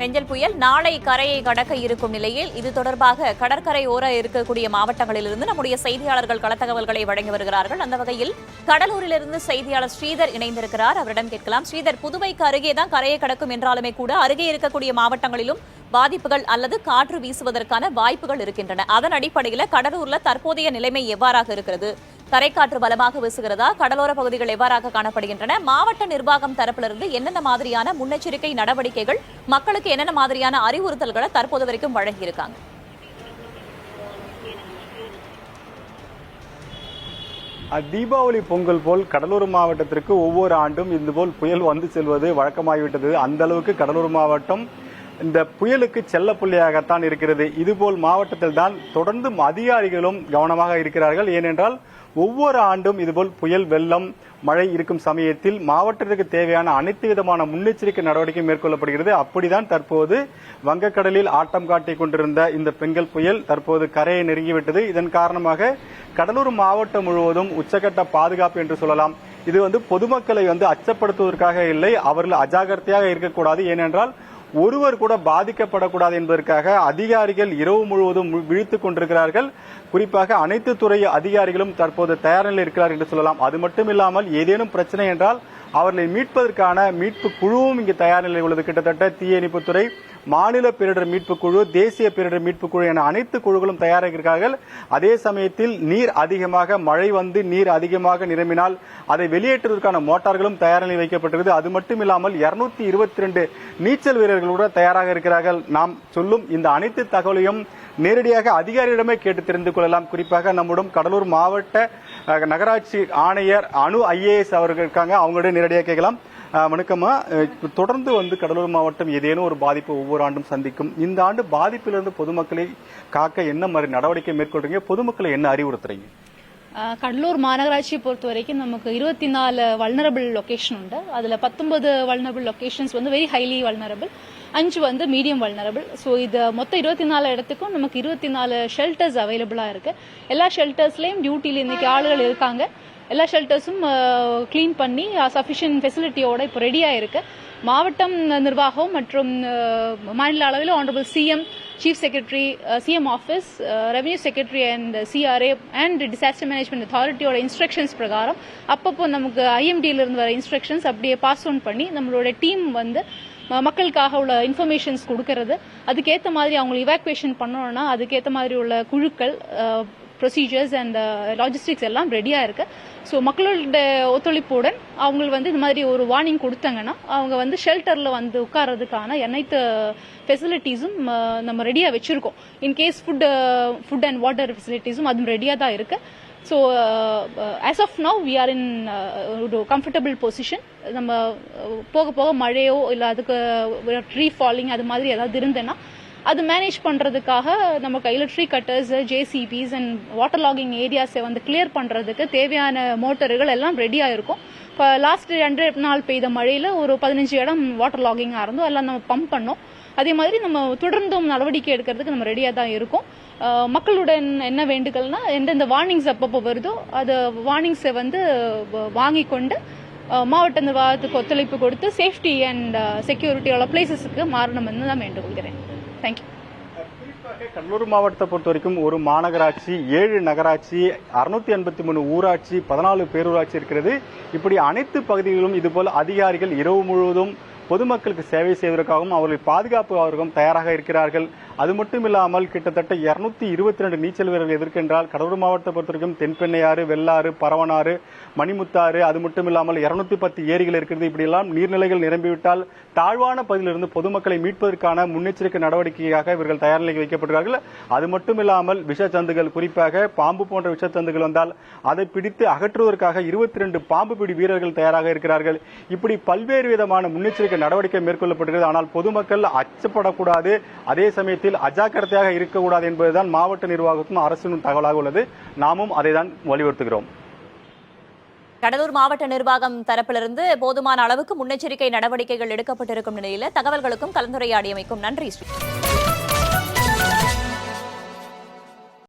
பெஞ்சல் புயல் நாளை கரையை கடக்க இருக்கும் நிலையில் இது தொடர்பாக கடற்கரை ஓர இருக்கக்கூடிய மாவட்டங்களிலிருந்து நம்முடைய செய்தியாளர்கள் களத்தகவல்களை வழங்கி வருகிறார்கள். அந்த வகையில் கடலூரிலிருந்து செய்தியாளர் ஸ்ரீதர் இணைந்திருக்கிறார். அவரிடம் கேட்கலாம். ஸ்ரீதர், புதுவைக்கு அருகே தான் கரையை கடக்கும் என்றாலுமே கூட அருகே இருக்கக்கூடிய மாவட்டங்களிலும் பாதிப்புகள் அல்லது காற்று வீசுவதற்கான வாய்ப்புகள் இருக்கின்றன. அதன் அடிப்படையில் கடலூர்ல தற்போதைய நிலைமை எவ்வாறாக இருக்கிறது? தரைக்காற்று பலமாக வீசுகிறதா? கடலோர பகுதிகள் எவ்வாறாக காணப்படுகின்றன? மாவட்ட நிர்வாகம் தரப்பிலிருந்து என்னென்ன மாதிரியான முன்னெச்சரிக்கை நடவடிக்கைகள், மக்களுக்கு என்னென்ன மாதிரியான அறிவுறுத்தல்களை தற்போது வரைக்கும் வழங்கியிருக்காங்க? தீபாவளி பொங்கல் போல் கடலூர் மாவட்டத்திற்கு ஒவ்வொரு ஆண்டும் இதுபோல் புயல் வந்து செல்வது வழக்கமாகிவிட்டது. அந்த அளவுக்கு கடலூர் மாவட்டம் இந்த புயலுக்கு செல்ல புள்ளியாகத்தான் இருக்கிறது. இதுபோல் மாவட்டத்தில் தான் தொடர்ந்து அதிகாரிகளும் கவனமாக இருக்கிறார்கள். ஏனென்றால் ஒவ்வொரு ஆண்டும் இதுபோல் புயல், வெள்ளம், மழை இருக்கும் சமயத்தில் மாவட்டத்திற்கு தேவையான அனைத்து விதமான முன்னெச்சரிக்கை நடவடிக்கை மேற்கொள்ளப்படுகிறது. அப்படிதான் தற்போது வங்கக்கடலில் ஆட்டம் காட்டிக் கொண்டிருந்த இந்த பெங்கல் புயல் தற்போது கரையை நெருங்கிவிட்டது. இதன் காரணமாக கடலூர் மாவட்டம் முழுவதும் உச்சகட்ட பாதுகாப்பு என்று சொல்லலாம். இது பொதுமக்களை அச்சப்படுத்துவதற்காக இல்லை, அவர்கள் அஜாக்கிரதையாக இருக்கக்கூடாது. ஏனென்றால் ஒருவர் கூட பாதிக்கப்படக்கூடாது என்பதற்காக அதிகாரிகள் இரவு முழுவதும் விழித்துக் கொண்டிருக்கிறார்கள். குறிப்பாக அனைத்து துறை அதிகாரிகளும் தற்போது தயார் நிலையில் இருக்கிறார் என்று சொல்லலாம். அது மட்டுமில்லாமல் ஏதேனும் பிரச்சனை என்றால் அவர்களை மீட்பதற்கான மீட்பு குழுவும் இங்கு தயார் நிலையில் உள்ளது. கிட்டத்தட்ட தீயணைப்புத்துறை, மாநில பேரிடர் மீட்பு குழு, தேசிய பேரிடர் மீட்பு குழு என அனைத்து குழுக்களும் தயாராக இருக்கிறார்கள். அதே சமயத்தில் நீர் அதிகமாக மழை வந்து நீர் அதிகமாக நிரம்பினால் அதை வெளியேற்றுவதற்கான மோட்டார்களும் தயார் நிலையில் வைக்கப்பட்டிருக்கிறது. அது மட்டுமில்லாமல் 222 நீச்சல் வீரர்கள் கூட தயாராக இருக்கிறார்கள். நாம் சொல்லும் இந்த அனைத்து தகவலையும் நேரடியாக அதிகாரியிடமே கேட்டு தெரிந்து கொள்ளலாம். குறிப்பாக நம்முடன் கடலூர் மாவட்ட நகராட்சி ஆணையர் அனு IAS அவர்கள் இருக்காங்க. அவங்களுடைய நேரடியாக கேட்கலாம். வணக்கம்மா, தொடர்ந்து கடலூர் மாவட்டம் ஏதேனும் ஒரு பாதிப்பு ஒவ்வொரு ஆண்டும் சந்திக்கும். இந்த ஆண்டு பாதிப்பிலிருந்து பொதுமக்களை காக்க என்ன மாதிரி நடவடிக்கை மேற்கொள்றீங்க? பொதுமக்களை என்ன அறிவுறுத்துறீங்க? கடலூர் மாநகராட்சியை பொறுத்த வரைக்கும் நமக்கு 24 வல்னரபிள் லொகேஷன் உண்டு. அதுல 19 vulnerable locations very highly vulnerable, 5 medium vulnerable. So இது மொத்தம் 24 இடத்துக்கும் நமக்கு 24 ஷெல்டர்ஸ் அவைலபிளா இருக்கு. எல்லா ஷெல்டர்ஸ்லயும் டியூட்டில இன்னைக்கு ஆளுகள் இருக்காங்க. எல்லா ஷெல்டர்ஸும் கிளீன் பண்ணி சஃபிஷியன்ட் ஃபெசிலிட்டியோட இப்போ ரெடியா இருக்கு. மாவட்டம் நிர்வாகம் மற்றும் மாநில அளவில் honourable CM, Chief Secretary, CM Office, Revenue Secretary and CRA and Disaster Management Authority ஓட இன்ஸ்ட்ரக்ஷன்ஸ் பிரகாரம் அப்பப்போ நமக்கு IMDல இருந்து வர இன்ஸ்ட்ரக்ஷன்ஸ் அப்படியே பாஸ் ஆன் பண்ணி நம்மளோட டீம் மக்களுக்காக உள்ள இன்ஃபர்மேஷன்ஸ் கொடுக்கறது, அதுக்கேற்ற மாதிரி அவங்க இவாக்குவேஷன் பண்ணணும்னா அதுக்கேற்ற மாதிரி உள்ள குழுக்கள், ப்ரொசீஜர்ஸ் அண்ட் லாஜிஸ்டிக்ஸ் எல்லாம் ரெடியா இருக்கு. ஸோ மக்களோட ஒத்துழைப்புடன் அவங்க இந்த மாதிரி ஒரு வார்னிங் கொடுத்தாங்கன்னா அவங்க ஷெல்டர்ல உட்கார்றதுக்கான அனைத்து ஃபெசிலிட்டிஸும் நம்ம ரெடியா வச்சிருக்கோம். இன்கேஸ் ஃபுட் அண்ட் வாட்டர் ஃபெசிலிட்டிஸும் அதுவும் ரெடியா தான் இருக்கு. So as of now we are in ஒரு கம்ஃபர்டபுள் பொசிஷன். நம்ம போக போக மழையோ இல்லை அதுக்கு ட்ரீ ஃபாலிங் அது மாதிரி ஏதாவது இருந்தேன்னா அது மேனேஜ் பண்றதுக்காக நம்ம கையில tree cutters, JCBs and water logging ஏரியாஸை கிளியர் பண்றதுக்கு தேவையான மோட்டர்கள் எல்லாம் ரெடியா இருக்கும். இப்போ லாஸ்ட் 2 நாள் பெய்த மழையில ஒரு 15 இடம் வாட்டர் லாகிங்கா இருந்தோம், எல்லாம் நம்ம பம்ப் பண்ணோம். அதே மாதிரி நம்ம தொடர்ந்தும் நடவடிக்கை எடுக்கிறதுக்கு நம்ம ரெடியா தான் இருக்கோம். மக்களுடன் என்ன வேண்டுகள்னா எந்தெந்த வார்னிங்ஸ் அப்பப்போ வருதோ அது வார்னிங்ஸை வாங்கி கொண்டு மாவட்ட நிர்வாகத்துக்கு ஒத்துழைப்பு கொடுத்து சேஃப்டி அண்ட் செக்யூரிட்டியோட பிளேசஸுக்கு மாறணும் தான் வேண்டுகொள்கிறேன். தேங்க்யூ. கடலூர் மாவட்டத்தை பொறுத்த வரைக்கும் ஒரு மாநகராட்சி, 7 நகராட்சி, 683 ஊராட்சி, 14 பேரூராட்சி இருக்கிறது. இப்படி அனைத்து பகுதிகளிலும் இதுபோல் அதிகாரிகள் இரவு முழுவதும் பொதுமக்களுக்கு சேவை செய்வதற்காகவும் அவர்கள் பாதுகாப்புக்காகவும் தயாராக இருக்கிறார்கள். அது மட்டும் இல்லாமல் கிட்டத்தட்ட 222 நீச்சல் வீரர்கள் எதிர்க்கின்றால் கடலூர் மாவட்டத்தை பொறுத்த வரைக்கும் தென்பெண்ணையாறு, வெள்ளாறு, பரவனாறு, மணிமுத்தாறு, அது மட்டும் இல்லாமல் 210 ஏரிகள் இருக்கிறது. இப்படியெல்லாம் நீர்நிலைகள் நிரம்பிவிட்டால் தாழ்வான பகுதியிலிருந்து பொதுமக்களை மீட்பதற்கான முன்னெச்சரிக்கை நடவடிக்கையாக இவர்கள் தயார் நிலையில் வைக்கப்படுகிறார்கள். அது மட்டும் இல்லாமல் விஷச்சந்துகள், குறிப்பாக பாம்பு போன்ற விஷச்சந்துகள் வந்தால் அதை பிடித்து அகற்றுவதற்காக 22 பாம்பு பிடி வீரர்கள் தயாராக இருக்கிறார்கள். இப்படி பல்வேறு விதமான முன்னெச்சரிக்கை நடவடிக்கை மேற்கொள்ளப்படுகிறது. ஆனால் பொதுமக்கள் அச்சப்படக்கூடாது, அதே சமயத்தில் அஜாக்கிரதையாக இருக்கக்கூடாது என்பதுதான் மாவட்ட நிர்வாகத்தும் அரசின் தகவலாக உள்ளது. நாமும் அதை தான் வலியுறுத்துகிறோம். கடலூர் மாவட்ட நிர்வாகம் தரப்பிலிருந்து போதுமான அளவுக்கு முன்னெச்சரிக்கை நடவடிக்கைகள் எடுக்கப்பட்டிருக்கும் நிலையில் தகவல்களுக்கும் கலந்துரையாடியமைக்கும் நன்றி ஸ்ரீ.